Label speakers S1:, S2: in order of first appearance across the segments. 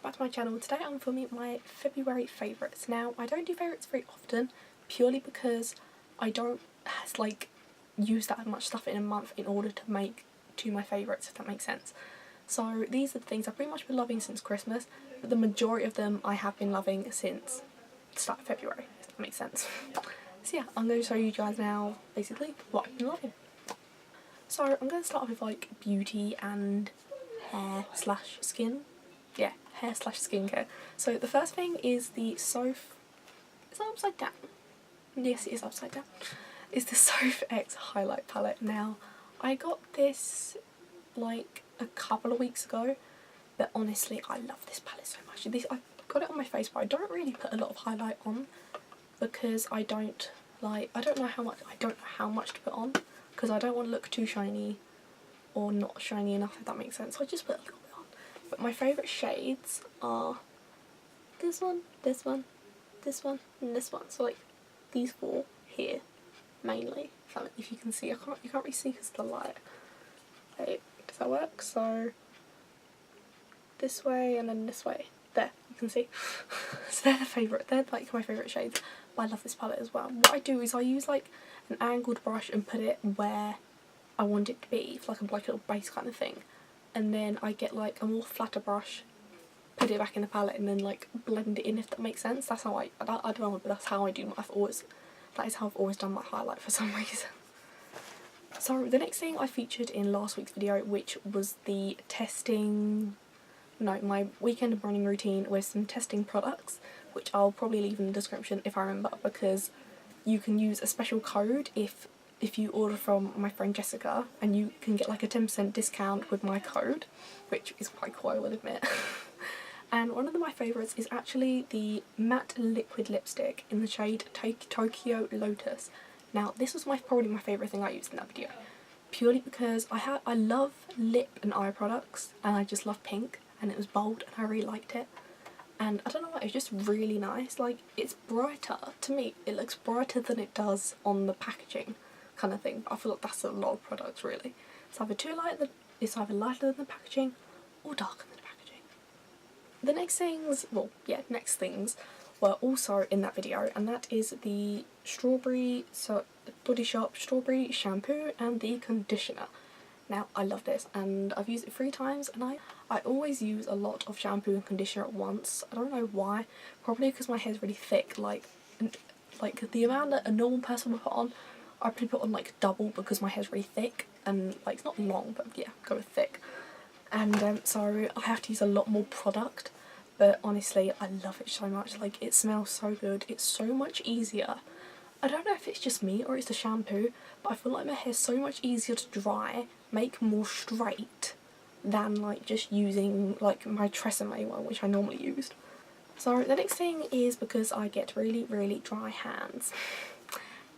S1: back to my channel. Today I'm filming my February favourites. Now, I don't do favourites very often, purely because I don't use that much stuff in a month in order to make to my favourites, if that makes sense. So these are the things I've pretty much been loving since Christmas, but the majority of them I have been loving since the start of February, if that makes sense. So yeah, I'm going to show you guys now, basically, what I've been loving. So I'm going to start off with like beauty and hair slash skin. Yeah, hair slash skincare. So the first thing is the Soph... Is that upside down? Yes, it is upside down. It's the Soph X highlight palette. Now, I got this like a couple of weeks ago, but honestly I love this palette so much. I got it on my face, but I don't really put a lot of highlight on because I don't know how much to put on, because I don't want to look too shiny or not shiny enough, if that makes sense. So I just put a little bit on. But my favourite shades are this one, this one, this one, and this one. So like these four here mainly. If you can see, you can't really see because of the light. Wait, does that work? So this way and then this way. There, you can see. So they're like my favourite shades. But I love this palette as well. What I do is I use like an angled brush and put it where I want it to be, like a little base kind of thing. And then I get like a more flatter brush, put it back in the palette, and then like blend it in, if that makes sense. That's how I don't know, but that's how I do. That is how I've always done my highlight for some reason. So the next thing I featured in last week's video, which was my weekend and morning routine with some testing products, which I'll probably leave in the description if I remember, because you can use a special code if you order from my friend Jessica, and you can get like a 10% discount with my code, which is quite cool, I will admit. And one of my favourites is actually the matte liquid lipstick in the shade Tokyo Lotus. Now this was probably my favourite thing I used in that video, purely because I love lip and eye products, and I just love pink, and it was bold and I really liked it. And I don't know why, it's just really nice. Like, it's brighter, to me it looks brighter than it does on the packaging kind of thing. But I feel like that's a lot of products really. It's either lighter than the packaging or darker than the packaging. The next things were also in that video, and that is the Body Shop Strawberry Shampoo and the Conditioner. Now, I love this, and I've used it 3 times, and I always use a lot of shampoo and conditioner at once. I don't know why. Probably because my hair's really thick. Like the amount that a normal person would put on, I probably put on like double, because my hair's really thick, and like it's not long, but yeah, go with thick. And so I have to use a lot more product, but honestly I love it so much. Like, it smells so good, it's so much easier. I don't know if it's just me or it's the shampoo, but I feel like my hair's so much easier to dry, make more straight, than like just using like my Tresemme one, which I normally used. So the next thing is, because I get really, really dry hands,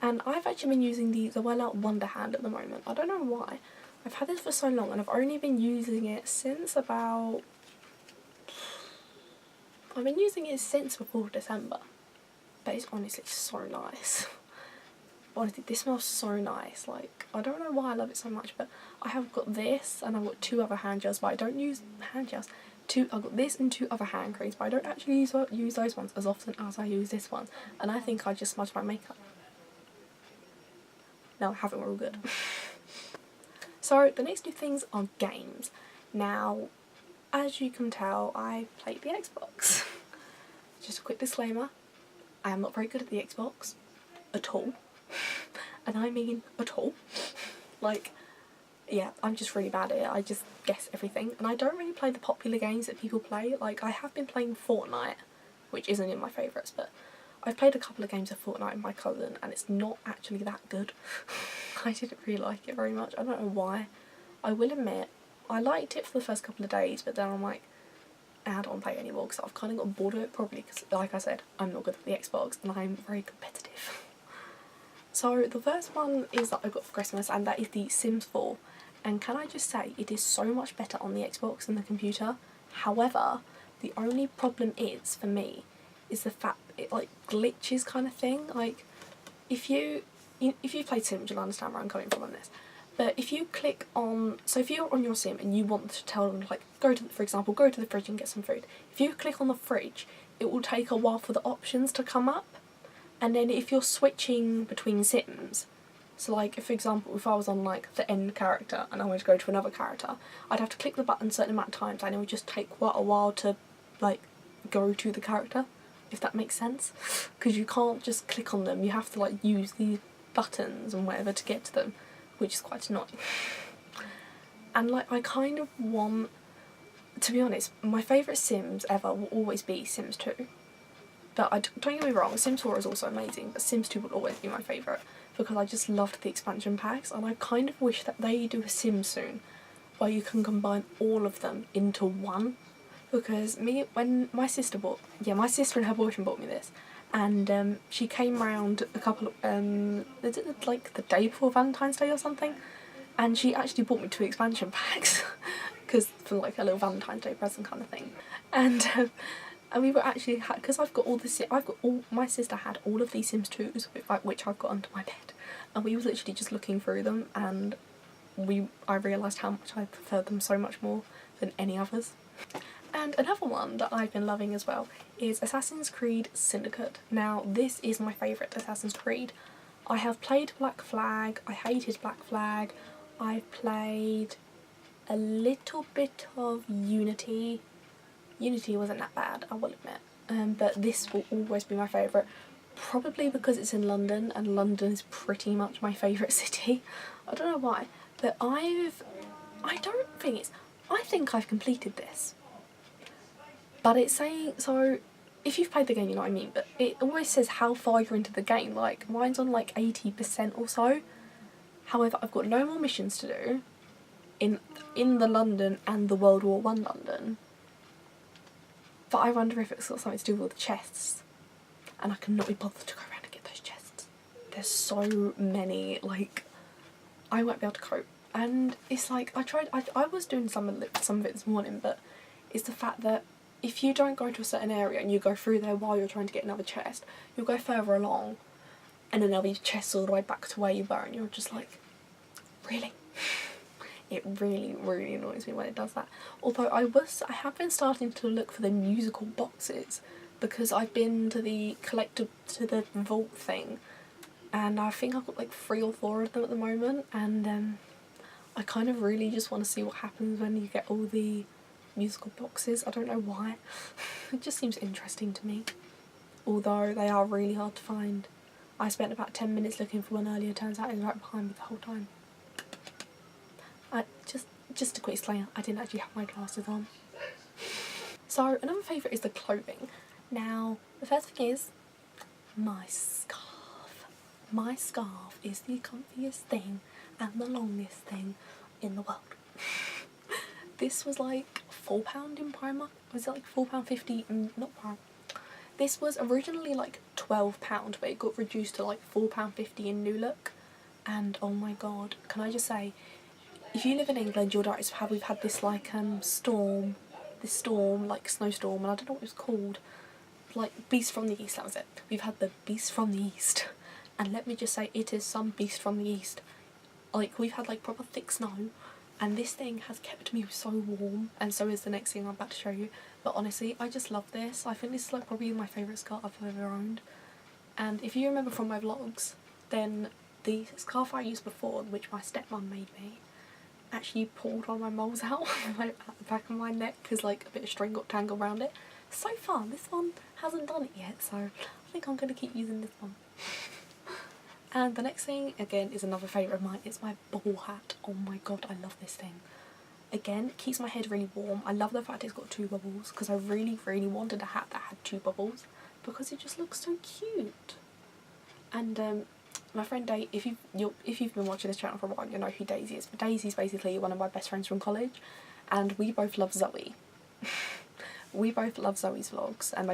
S1: and I've actually been using the Zoella Wonder Hand at the moment. I don't know why. I've had this for so long, and I've only been using it since before December. But it's honestly so nice. Honestly, this smells so nice. Like, I don't know why I love it so much, but I have got this, and I've got 2 other hand gels, but I don't use hand gels. I've got this and 2 other hand creams, but I don't actually use those ones as often as I use this one. And I think I just smudged my makeup. No, I haven't, we're all good. So the next 2 things are games. Now, as you can tell, I played the Xbox. Just a quick disclaimer, I am not very good at the Xbox at all. And I mean at all. Like, yeah, I'm just really bad at it. I just guess everything, and I don't really play the popular games that people play. Like, I have been playing Fortnite, which isn't in my favourites, but I've played a couple of games of Fortnite with my cousin, and it's not actually that good. I didn't really like it very much. I don't know why. I will admit, I liked it for the first couple of days, but then I'm like, I don't want to play it anymore, because I've kind of got bored of it, probably because, like I said, I'm not good at the Xbox, and I'm very competitive. So the first one is that I got for Christmas, and that is the Sims 4. And can I just say, it is so much better on the Xbox than the computer. However, the only problem is, for me, is the fact it like glitches kind of thing. Like, if you played Sims, you'll understand where I'm coming from on this. But if you click on, so if you're on your sim and you want to tell them, like, go to, for example, go to the fridge and get some food. If you click on the fridge, it will take a while for the options to come up. And then if you're switching between sims, so like, if, for example, if I was on like the end character and I wanted to go to another character, I'd have to click the button a certain amount of times and it would just take quite a while to like go to the character, if that makes sense. Because you can't just click on them, you have to like use the buttons and whatever to get to them, which is quite annoying. And like, I kind of want, to be honest, my favourite Sims ever will always be Sims 2. But don't get me wrong, Sims 4 is also amazing, but Sims 2 will always be my favourite because I just loved the expansion packs, and I kind of wish that they do a Sim soon where you can combine all of them into one. Because when my sister and her boyfriend bought me this, and she came round a couple of, like the day before Valentine's Day or something, and she actually bought me 2 expansion packs because for like a little Valentine's Day present kind of thing. And we were actually, because my sister had all of these Sims 2s, which I've got under my bed, and we were literally just looking through them, and I realised how much I preferred them so much more than any others. And another one that I've been loving as well is Assassin's Creed Syndicate. Now, this is my favourite Assassin's Creed. I have played Black Flag, I hated Black Flag, I've played a little bit of Unity. Unity wasn't that bad, I will admit, but this will always be my favourite, probably because it's in London, and London is pretty much my favourite city. I don't know why, but I think I've completed this. But it's saying, so if you've played the game you know what I mean, but it always says how far you're into the game, like mine's on like 80% or so. However, I've got no more missions to do in the London and the World War I London. But I wonder if it's got something to do with all the chests, and I cannot be bothered to go around and get those chests. There's so many, like, I won't be able to cope. And it's like, I was doing some of it this morning, but it's the fact that if you don't go to a certain area and you go through there while you're trying to get another chest, you'll go further along and then there'll be chests all the way back to where you were, and you're just like, really? It really, really annoys me when it does that. Although I have been starting to look for the musical boxes, because I've been to the vault thing, and I think I've got like 3 or 4 of them at the moment, and I kind of really just want to see what happens when you get all the musical boxes. I don't know why. It just seems interesting to me. Although they are really hard to find. I spent about 10 minutes looking for one earlier, turns out it was right behind me the whole time. Just a quick disclaimer, I didn't actually have my glasses on. So another favourite is the clothing. Now, the first thing is my scarf. My scarf is the comfiest thing and the longest thing in the world. This was like £4 in Primark. Was it like £4.50? Not Primark. This was originally like £12, but it got reduced to like £4.50 in New Look. And oh my god, can I just say, if you live in England, you'll notice how we've had this like snowstorm, like snowstorm, and I don't know what it was called. Like Beast from the East, that was it. We've had the Beast from the East. And let me just say, it is some Beast from the East. Like, we've had like proper thick snow, and this thing has kept me so warm, and so is the next thing I'm about to show you. But honestly, I just love this. I think this is like probably my favourite scarf I've ever owned. And if you remember from my vlogs, then the scarf I used before, which my stepmom made me, actually pulled all my moles out at the back of my neck because like a bit of string got tangled around it. So fun. This one hasn't done it yet, so I think I'm going to keep using this one. And the next thing, again, is another favourite of mine. It's my bubble hat. Oh my god, I love this thing. Again, it keeps my head really warm. I love the fact it's got 2 bubbles, because I really, really wanted a hat that had 2 bubbles, because it just looks so cute. And my friend if you've been watching this channel for a while, you know who Daisy is. But Daisy's basically one of my best friends from college, and we both love Zoe. We both love Zoe's vlogs, and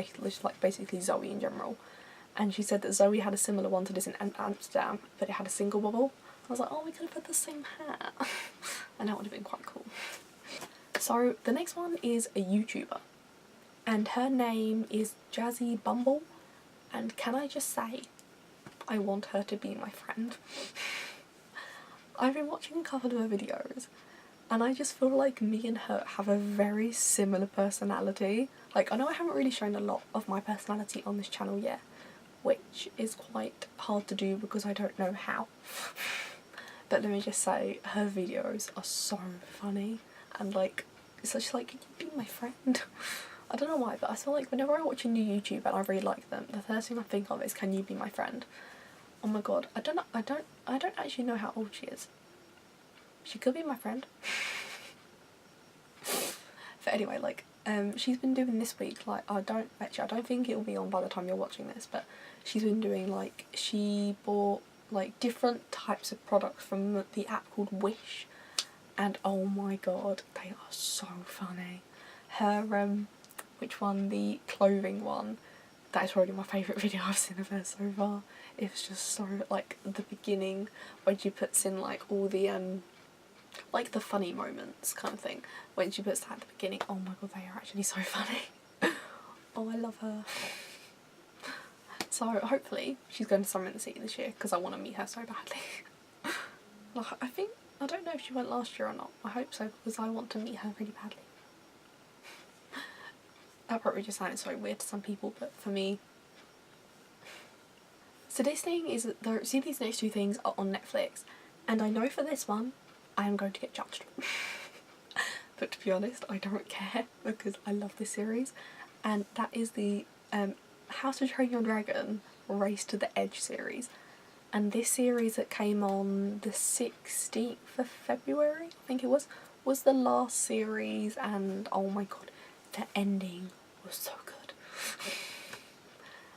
S1: basically Zoe in general. And she said that Zoe had a similar one to this in Amsterdam, but it had a single bubble. I was like, oh, we could have put the same hat. And that would have been quite cool. So the next one is a YouTuber, and her name is Jazzy Bumble, and can I just say, I want her to be my friend. I've been watching a couple of her videos and I just feel like me and her have a very similar personality. Like, I know I haven't really shown a lot of my personality on this channel yet, which is quite hard to do because I don't know how. But let me just say, her videos are so funny and like, it's just like, can you be my friend? I don't know why, but I feel like whenever I watch a new YouTuber and I really like them, the first thing I think of is, can you be my friend? Oh my god, I don't actually know how old she is. She could be my friend. But anyway, like, she's been doing this week, like, I don't think it'll be on by the time you're watching this, but she's been doing, like, she bought, like, different types of products from the app called Wish, and oh my god, they are so funny. Her, which one, the clothing one, that is probably my favourite video I've seen of her so far. It's just so, like, the beginning, when she puts in, like, all the, like the funny moments kind of thing, when she puts that at the beginning, oh my god, they are actually so funny. Oh, I love her. So hopefully she's going to Summer in the City this year, because I want to meet her so badly. Like, I don't know if she went last year or not. I hope so, because I want to meet her really badly. That probably just sounded so weird to some people, but for me. So this thing is, see, these next two things are on Netflix, and I know for this one I am going to get judged. But to be honest, I don't care, because I love this series, and that is the How to Train Your Dragon Race to the Edge series. And this series that came on the 16th of February, I think it was the last series, and oh my god, the ending was so good.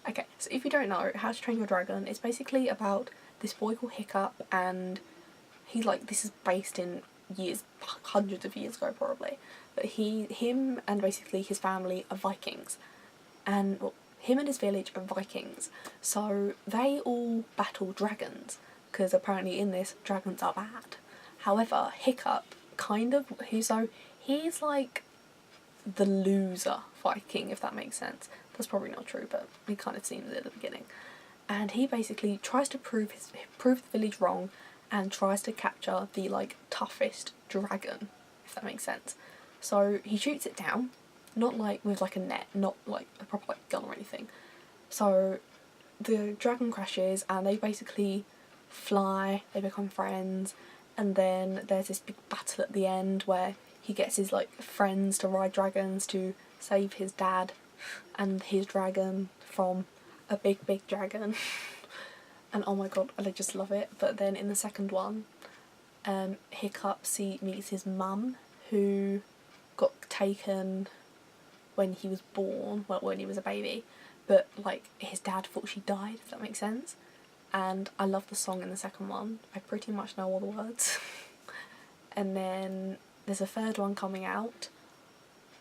S1: Okay, so if you don't know, How to Train Your Dragon is basically about this boy called Hiccup, and he's like, this is based in years, hundreds of years ago probably, but him and basically his family are Vikings, and well, him and his village are Vikings, so they all battle dragons, because apparently in this, dragons are bad. However, Hiccup he's like the loser Viking, if that makes sense. That's probably not true, but he kind of seems it at the beginning. And he basically tries to prove the village wrong, and tries to capture the, like, toughest dragon, if that makes sense. So he shoots it down, not like with like a net, not like a proper like gun or anything. So the dragon crashes and they basically fly, they become friends, and then there's this big battle at the end where he gets his like friends to ride dragons to save his dad and his dragon from a big dragon. And oh my god, I just love it. But then in the second one, Hiccup meets his mum, who got taken when he was born, well, when he was a baby, but like his dad thought she died, if that makes sense. And I love the song in the second one. I pretty much know all the words. And then there's a third one coming out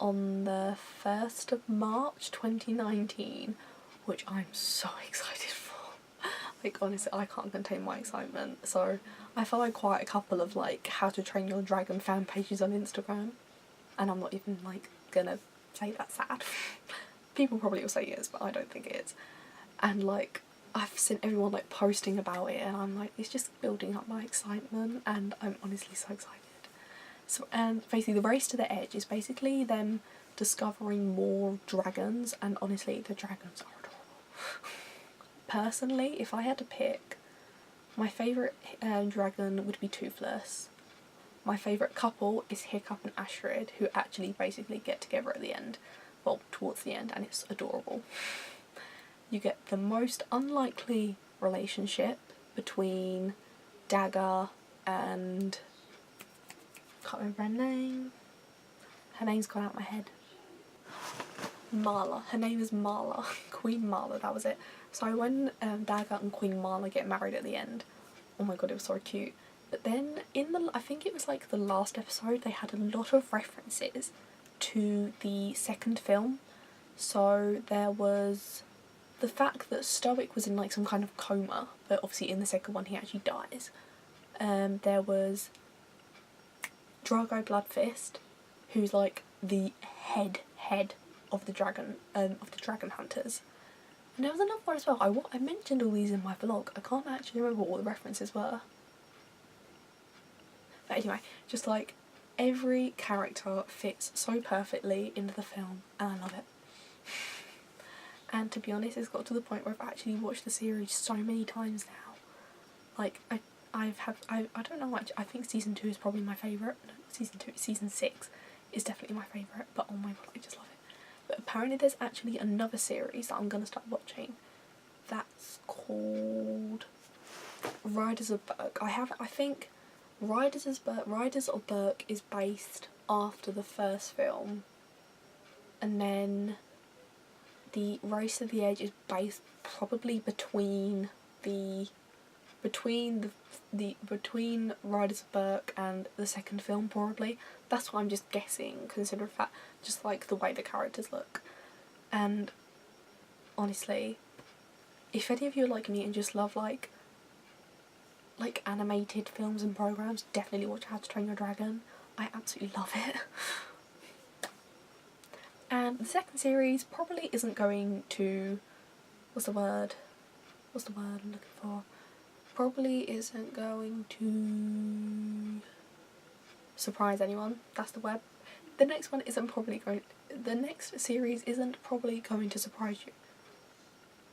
S1: on the 1st of March 2019, which I'm so excited for. Like, honestly, I can't contain my excitement. So I follow quite a couple of like How to Train Your Dragon fan pages on Instagram, and I'm not even like gonna say that's sad. People probably will say it is, but I don't think it is. And like, I've seen everyone like posting about it, and I'm like, it's just building up my excitement, and I'm honestly so excited. So, and basically the Race to the Edge is basically them discovering more dragons, and honestly the dragons are adorable. Personally, if I had to pick, my favourite dragon would be Toothless. My favourite couple is Hiccup and Astrid, who actually basically get together at the end. Well, towards the end, and it's adorable. You get the most unlikely relationship between Dagger and... can't remember her name. Her name's gone out my head. Marla. Her name is Marla. Queen Marla, that was it. So when Dagger and Queen Marla get married at the end, oh my god, it was so cute. But then I think it was like the last episode, they had a lot of references to the second film. So there was the fact that Stoic was in like some kind of coma, but obviously in the second one he actually dies. There was Drago Bloodfist, who's like the head of the dragon hunters. And there was another one as well. I mentioned all these in my vlog. I can't actually remember what all the references were. But anyway, just like every character fits so perfectly into the film, and I love it. And to be honest, it's got to the point where I've actually watched the series so many times now. Like I don't know, I think season 2 is probably my favourite. No, season 6 is definitely my favourite, but oh my god, I just love it. But apparently there's actually another series that I'm going to start watching that's called Riders of Berk. I think Riders of Berk is based after the first film, and then the Race of the Edge is based probably between Riders of Berk and the second film, probably. That's what I'm just guessing, considering that just like the way the characters look. And honestly, if any of you are like me and just love like animated films and programs, definitely watch How to Train Your Dragon. I absolutely love it. And the second series probably isn't going to, what's the word I'm looking for? Probably isn't going to surprise anyone. That's the word. The next series isn't probably going to surprise you.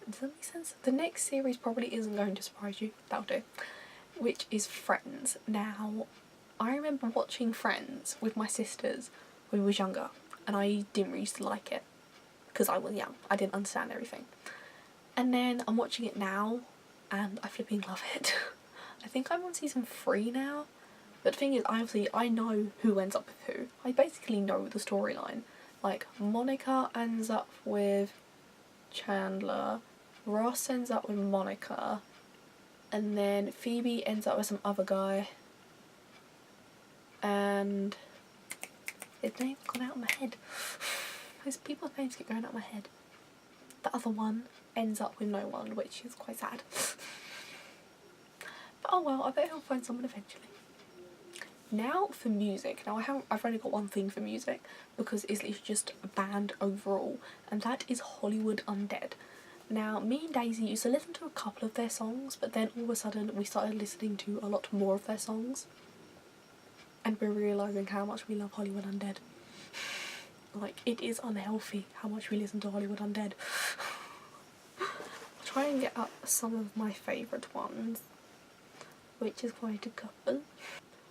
S1: Does that make sense? The next series probably isn't going to surprise you. That'll do. Which is Friends. Now, I remember watching Friends with my sisters when we was younger, and I didn't really used to like it because I was young. I didn't understand everything. And then I'm watching it now, and I flipping love it. I think I'm on season 3 now. But the thing is, I know who ends up with who. I basically know the storyline. Like, Monica ends up with Chandler, Ross ends up with Monica, and then Phoebe ends up with some other guy. And his name's gone out of my head. Those people's names keep going out of my head. The other one ends up with no one, which is quite sad. But oh well, I bet he'll find someone eventually. Now for music. Now I've only got one thing for music because it's literally just a band overall, and that is Hollywood Undead. Now me and Daisy used to listen to a couple of their songs, but then all of a sudden we started listening to a lot more of their songs, and we're realising how much we love Hollywood Undead. Like, it is unhealthy how much we listen to Hollywood Undead. I'll try and get up some of my favourite ones, which is quite a couple.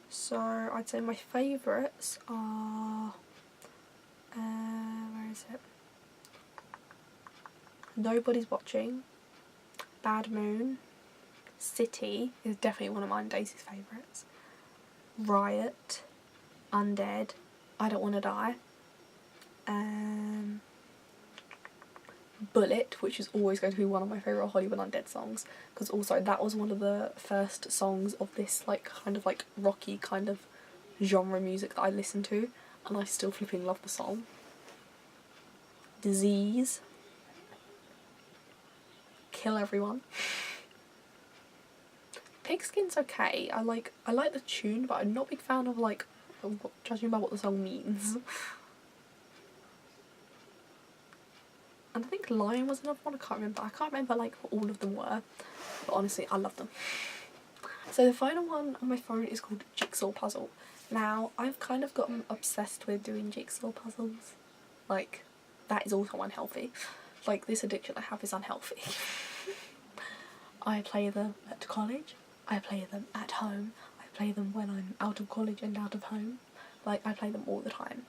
S1: So I'd say my favourites are, where is it? Nobody's Watching, Bad Moon, City is definitely one of mine, Daisy's favourites, Riot, Undead, I Don't Wanna Die, Bullet, which is always going to be one of my favourite Hollywood Undead songs, because also that was one of the first songs of this like kind of like rocky kind of genre music that I listened to, and I still flipping love the song. Disease, Kill Everyone. Pigskin's okay. I like the tune, but I'm not a big fan of like judging by what the song means. And I think Lion was another one, I can't remember like what all of them were, but honestly I love them. So the final one on my phone is called Jigsaw Puzzle. Now I've kind of gotten obsessed with doing jigsaw puzzles. Like, that is also unhealthy. Like, this addiction I have is unhealthy. I play them at college, I play them at home, I play them when I'm out of college and out of home. Like, I play them all the time.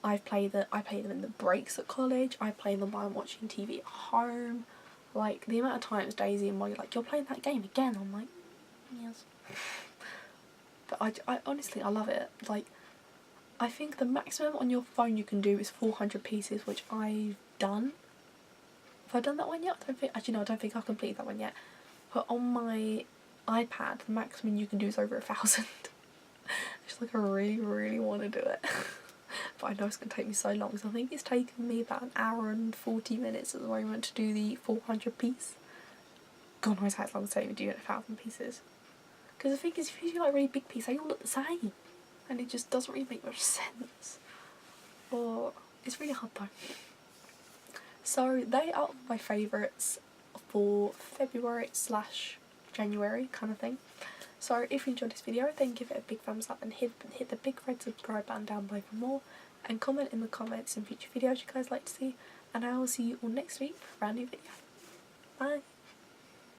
S1: I play them in the breaks at college, I play them while I'm watching TV at home. Like, the amount of times Daisy and Molly are like, "You're playing that game again?" I'm like, yes. But I honestly, I love it. Like, I think the maximum on your phone you can do is 400 pieces, which I've done. Have I done that one yet? I don't think I've completed that one yet. But on my iPad, the maximum you can do is over 1,000. It's like, I really, really want to do it. But I know it's going to take me so long, so I think it's taken me about 1 hour and 40 minutes at the moment to do the 400 piece. God knows how long it's taken me to do 1,000 pieces. Because the thing is, if you do like a really big piece, they all look the same. And it just doesn't really make much sense. Or, it's really hard though. So they are my favourites for February/January kind of thing. So if you enjoyed this video, then give it a big thumbs up and hit the big red subscribe button down below for more, and comment in the comments some future videos you guys like to see, and I will see you all next week for a brand new video. Bye!